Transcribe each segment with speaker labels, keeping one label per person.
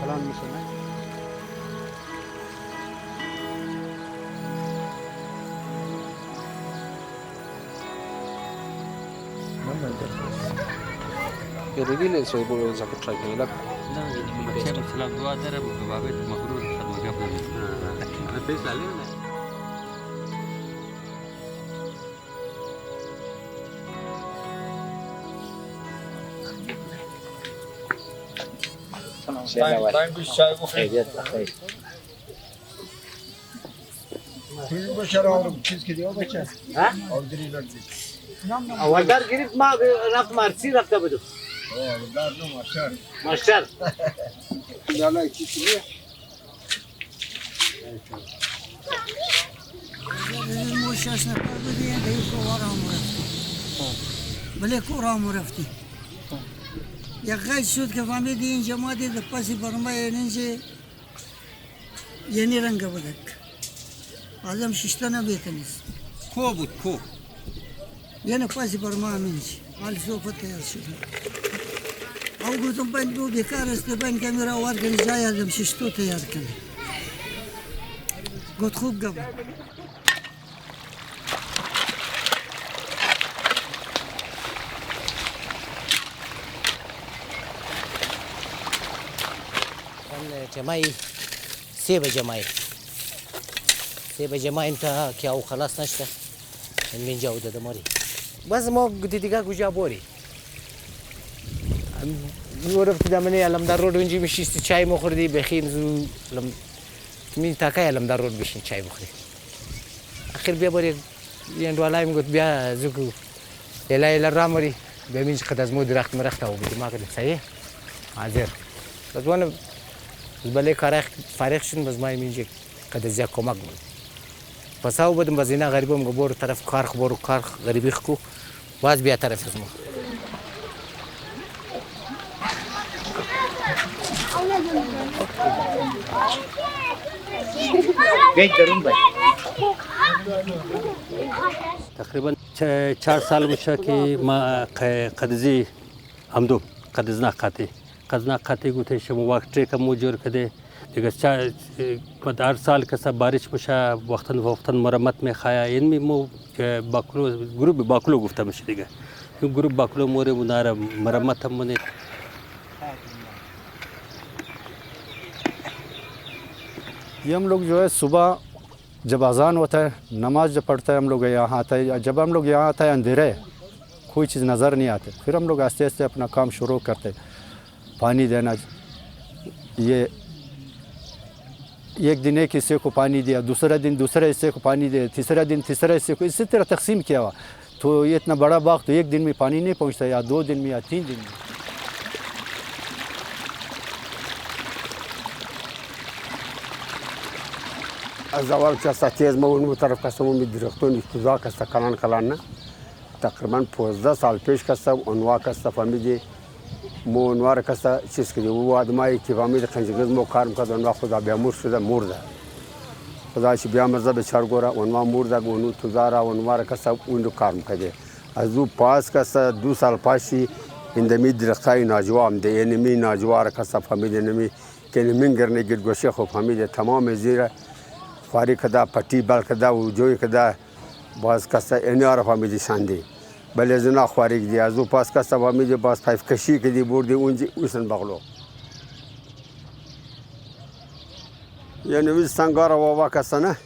Speaker 1: کلان میشه نه.
Speaker 2: Geride soy bu zakut çayıyla.
Speaker 3: بچه مثلا دعا داره به بابت مغرور خدمه گپ نمی‌کنه.
Speaker 4: اولدار گرفت ما رفت مرسی رفته بودم ماشتر
Speaker 5: ما 6 نفر بودیم دیگه کوارام رفتیم بله کوارام رفتیم یک غیش شد که فهمیدی اینجا ما دید پسی برمای اینجا یعنی رنگ بودک آدم ششتا نبیتنیست
Speaker 3: کو بود کو
Speaker 5: یعنی پسی برما همینجا حال صحبت تیار شدیم او گفتم باید دو بیکار است باید کمیرا وار کنی جای آدم ششتو تیار کنی گفت خوب گفت
Speaker 4: جمعی 3 بجه مای 3 بجه مای انتها که او خلاص نشده من اینجا بوده دماری باز ما دیگه کجا بوری میورفتی دمنی علم در رود اونجی میشیستی چای مخوردی بخین زو می تاکای علم در رود بشین چای بخوری اخیر بیا باری یه دوالای میگفت بیا زوکو ایلا راموری بیا منج قد از مو درخت مرخت او بدی ما کردیم صحیح حاضر بس وانا بله کار فارغ شدم باز ما اینجا قد از یک کمک بود پس او بدم باز اینا غریبم گو برو طرف کار برو کار غریبی خو باز بیا طرف از ما بیت درون باید
Speaker 3: تقریبا 4 سال میشه که ما قدزی همدو قدزنا قاطی گوته شما وقت کم جور کده دیگه هر سال که بارش میشه وقتا مرمت میخواه این مو باکلو گروه باکلو گفته میشه دیگه این گروه باکلو موره مناره مرمت هم منه
Speaker 1: ये हम लोग जो है सुबह जब अजान होता है नमाज जब पढ़ता है हम लोग यहाँ आता है जब हम लोग यहाँ आता है अंधेरे कोई चीज़ नज़र नहीं आते फिर हम लोग आस्ते आस्ते अपना काम शुरू करते पानी देना ये एक दिन एक हिस्से को पानी दिया दूसरा दिन दूसरे हिस्से को पानी दिया तीसरा दिन तीसरे हिस्से को इसी तरह तकसीम किया हुआ तो ये इतना बड़ा बाग तो एक दिन में पानी नहीं पहुँचता या 2 दिन में या 3 दिन में
Speaker 6: از اول که است تیز ما اون طرف کسیم می درختون کوزا کست کلان نه تقریبا 15 سال پیش کستم اونوا کست فهمیدی مو اونوار کست چیز کردی و آدمایی که فهمید خنجگز مو کار میکرد اونوا خدا بیامور شده مرده خدا چی بیامرزه به چارگورا اونوا مرده اونو توزارا اونوار کست اون رو کار میکرده از او پاس کست 2 سال پاشی اندمی درختای ناجوا هم ده اینمی ناجوا را کست فهمیدی نمی که نمیگرنه گرگوشه خوب فهمیدی تمام زیر خاری کدا پتی بال کدا و جوی کدا باز کسا انیار فهمیدی شاندی بله زنا خاری کدی از او پاس کسا فهمیدی باز پایف کشی کدی بردی اونجی اوسن بغلو یعنی می سنگار و کسا نه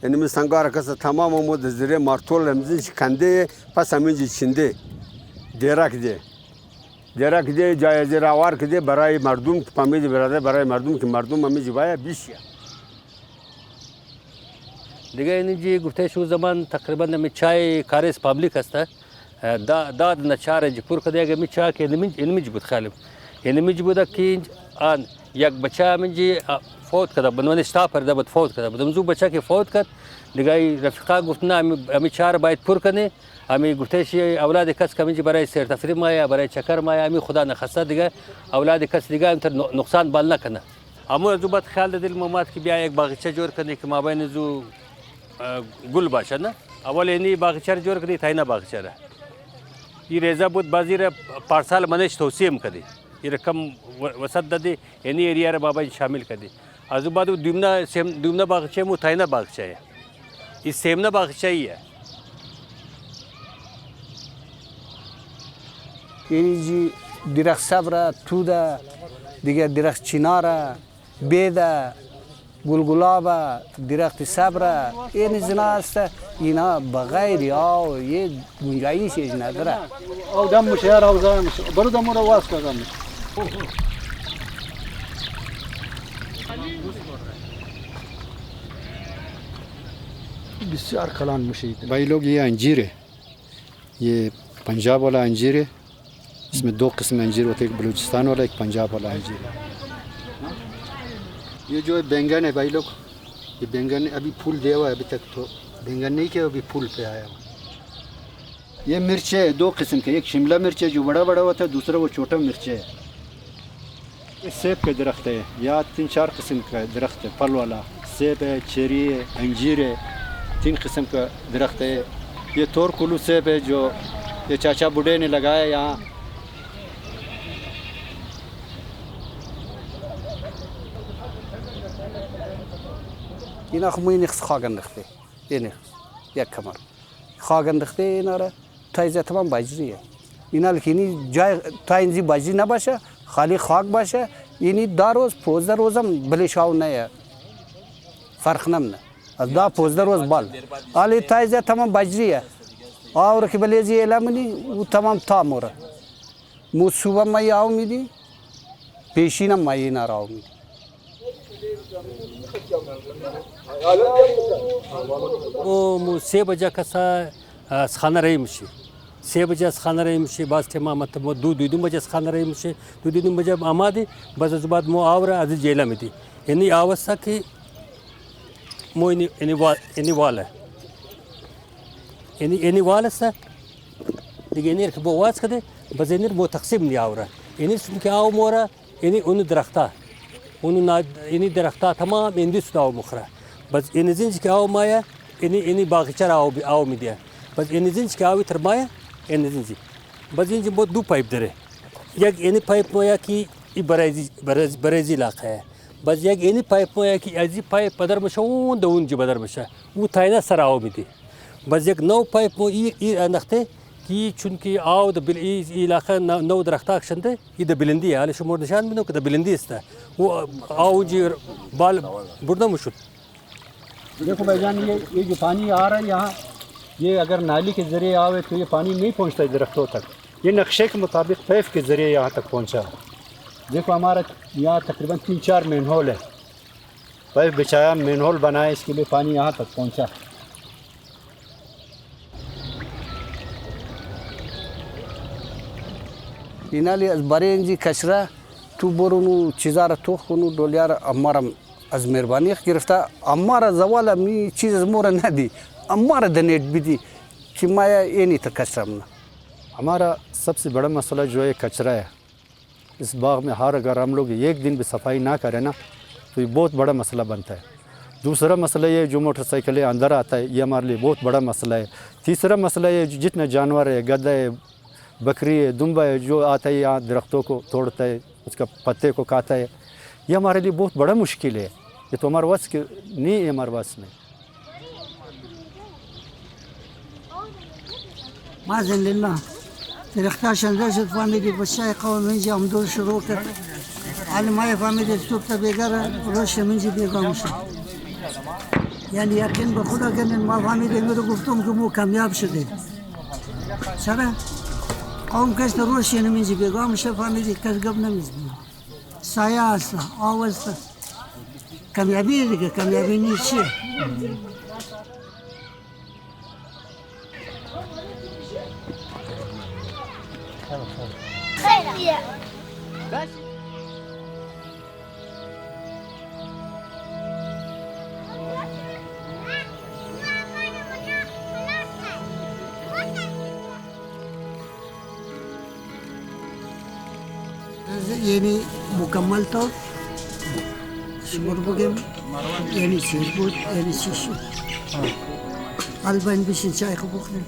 Speaker 6: یعنی می سنگار کسا تمام مود زیر مارتول همزی کنده پس همینجی چنده دیرک دی جای زیر آوار کدی برای مردم فهمیدی برای مردم که مردم همینجی باید بیشیا
Speaker 3: دیگه اینجی گفته شو زمان تقریبا می چای کاریس پابلیک است داد نچاره جی پور کده می چای که اینمیج بود خالم اینمیج بود که آن یک بچه منجی فوت کرده بنوانی شتاپر ده بود فوت کرده بودم زو بچه که فوت کرد دیگه رفیقا گفت نه امی چهار باید پر کنی امی گفته شی اولاد کس که منجی برای سیر تفریح مایا برای چکر مایا امی خدا نخسته دیگه اولاد کس دیگه انتر نقصان بال نکنه اما زو بد خیال دل مامات که بیا یک باغچه جور کنی که ما بین زو گل باشه نه اول اینی باغچه جور کردی تاینا باغچه را این ریزه بود بازی را پارسال منش توصیه میکردی ये रकम वसत दे यानी एरिया रे बाबा जी शामिल कर दे आजू बाजू दुमना बागचा है मुथाइना बागचा है इस सेमना बागचा ही है
Speaker 7: जी درخت صبر توده دیگه درخت چناره بیده گلگلاب درخت صبر این زنا است اینا بغیر آو یه گنجایشش نداره
Speaker 1: او دم میشه روزا میشه برو دم رو واس کردم بسیار کلان مشید भाई लोग ये अंजीर है ये पंजाब वाला अंजीर है इसमें दो किस्म अंजीर होते हैं एक बलूचिस्तान वाला एक पंजाब वाला अंजीर है ये जो है बैंगन है भाई लोग ये बैंगन अभी फूल दिया हुआ है अभी तक तो बैंगन नहीं किया अभी फूल पे आया हुआ ये मिर्च है दो किस्म के एक शिमला मिर्च है जो बड़ा बड़ा होता है दूसरा वो छोटा मिर्च है ये सेब के दरख्त है या 3-4 किस्म का दरख्त है फल वाला सेब है चेरी है अंजीर है 3 किस्म का दरख्त है ये तोर कुलू सेब है जो ये चाचा बूढ़े ने लगाया यहाँ
Speaker 7: اینا خو نیخت خاگندخته اینه یک کمر خاگندخته اینا را تایزه تمام باجریه اینا لکنی جای تاینزی باجری نباشه خالی خاک باشه اینی 10 روز 15 روزم بلشاو نه فرق نمونه از 10-15 روز بال حالی تایزه تمام باجریه آور که بلیزی علمونی و تمام تاموره مو صبح مایی آو میدی پیشینم مایی اینا را آو میدی
Speaker 3: مو 3 بجه کسا سخانه رای میشه 3 بجه سخانه رای میشه باز تمام مطلب دو بجه سخانه رای میشه دو بجه آماده باز از بعد مو آوره از جیلا میدی یعنی آوستا که مو اینی واله یعنی واله است دیگه اینی که بواز کده باز اینی مو تقسیم نی آوره اینی که آو مورا یعنی اون درخته اون اینی درخته تمام اندی سودا مخره بس این زنج که آو مایا اینی باغچه آو میده بس این زنج که آوی تر مایا این زنجی بس زنج بود دو پایپ داره یک اینی پایپ مایا کی ای برازی لاقه بس یک اینی پایپ مایا کی ازی پایپ بدر مشه اون دون جو بدر مشه او تاینا سر آو میده بس یک نو پایپ مو ای انداخته کی چونکی آو د بل ای علاقه نو درخته اکشنده ای د بلندی حالا شما نشان میدم که د بلندی است वो आओ जी बाल बुढ़ना मुश्किल
Speaker 1: देखो भाईजान ये जो पानी आ रहा है यहाँ ये अगर नाली के ज़रिए आवे तो ये पानी नहीं पहुँचता दरख्तों तक ये नक्शे के मुताबिक पैप के ज़रिए यहाँ तक पहुँचा देखो हमारा यहाँ तकरीबन 3-4 मेन होल है पैप बिछाया मेन होल बनाया इसके लिए पानी यहाँ तक पहुँचा
Speaker 7: اینالی از برای اینجی کچره تو برونو چیزا را تو خونو دولیار امارم از مهربانی گرفته امار زوال می چیز از مور ندی امار دنیت بدی कि मैं ये नहीं था कचरा में
Speaker 1: हमारा सबसे बड़ा मसला जो है कचरा है इस बाग में हर अगर हम लोग एक दिन भी सफाई ना करें ना तो ये बहुत बड़ा मसला बनता है दूसरा मसला ये जो मोटरसाइकिलें अंदर आता है ये हमारे लिए बहुत बड़ा मसला है तीसरा मसला ये जितने जानवर है गधा है बकरी है दुम्बा है जो आता है यहाँ दरख्तों को तोड़ता है उसका पत्ते को खाता है ये हमारे लिए बहुत बड़ा मुश्किल है ये तो हमारे वश के नहीं है हमारे वश में
Speaker 5: مازن لله درختاشان داشت فهمیدی بچه قوم اینجا هم دور شروع کرد حالا ما فهمیدی صبح تا بیگره روش منجی بیگاه میشه یعنی یقین به خدا کنین ما فهمیدی میرو گفتم که مو کامیاب شده چرا؟ قوم کس روش یعنی منجی بیگاه میشه فهمیدی کس گب نمیزنه سایه هسته آو هسته کامیابی دیگه کامیابی نیست چیه؟ یعنی مکمل طور شمار بگیم یعنی چیز بود یعنی چی شد البته بشین چای خوب بخوریم